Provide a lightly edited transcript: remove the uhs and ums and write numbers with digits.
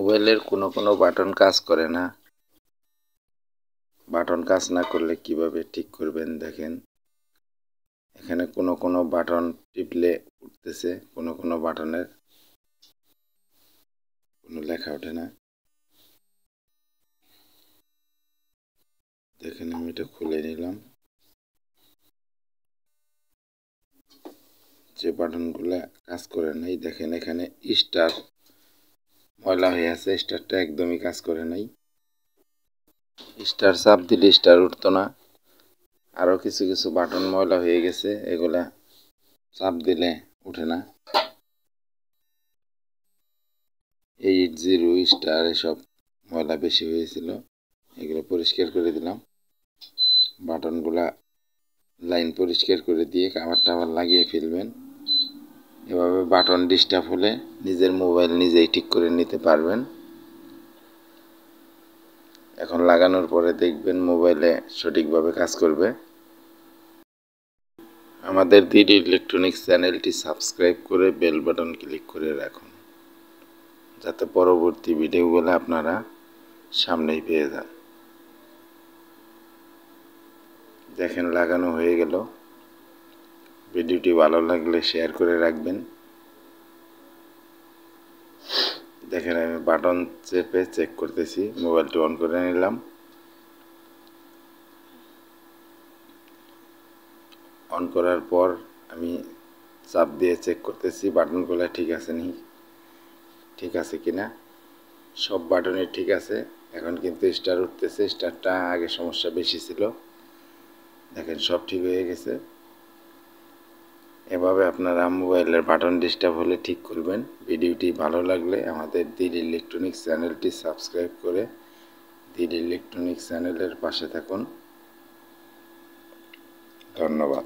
মোবাইলের কোনো বাটন কাজ করে না। বাটন কাজ না করলে কিভাবে ঠিক করবেন দেখেন। এখানে কোনো বাটন টিপলে উঠতেছে, কোনো বাটনের কোনো লেখা ওঠে না। দেখেন আমি এটা খুলে নিলাম। যে বাটনগুলো কাজ করে নাই দেখেন এখানে স্টার ময়লা হয়ে আছে, স্টারটা একদমই কাজ করে নাই। স্টার চাপ দিলে স্টার উঠতো না। আরও কিছু বাটন ময়লা হয়ে গেছে, এগুলা চাপ দিলে উঠে না। 80 স্টার এসব ময়লা বেশি হয়েছিল, এগুলো পরিষ্কার করে দিলাম। বাটনগুলা লাইন পরিষ্কার করে দিয়ে কাভার লাগিয়ে ফেলবেন। এভাবে বাটন ডিস্টার্ব হলে নিজের মোবাইল নিজেই ঠিক করে নিতে পারবেন। এখন লাগানোর পরে দেখবেন মোবাইলে সঠিকভাবে কাজ করবে। আমাদের দিদি ইলেকট্রনিক্স চ্যানেলটি সাবস্ক্রাইব করে বেল বাটন ক্লিক করে রাখুন, যাতে পরবর্তী ভিডিওগুলো আপনারা সামনেই পেয়ে যান। দেখেন লাগানো হয়ে গেল। ভিডিওটি ভালো লাগলে শেয়ার করে রাখবেন। দেখেন আমি বাটন চেপে চেক করতেছি, মোবাইলটি অন করে নিলাম। অন করার পর আমি চাপ দিয়ে চেক করতেছি বাটনগুলো ঠিক আছে কিনা। সব বাটনই ঠিক আছে। এখন কিন্তু স্টার উঠতেছে, স্টারটা আগে সমস্যা বেশি ছিল। দেখেন সব ঠিক হয়ে গেছে। এভাবে আপনারা মোবাইলের বাটন ডিস্টার্ব হলে ঠিক করবেন। ভিডিওটি ভালো লাগলে আমাদের দিদি ইলেকট্রনিক্স চ্যানেলটি সাবস্ক্রাইব করে দিদি ইলেকট্রনিক্স চ্যানেলের পাশে থাকুন। ধন্যবাদ।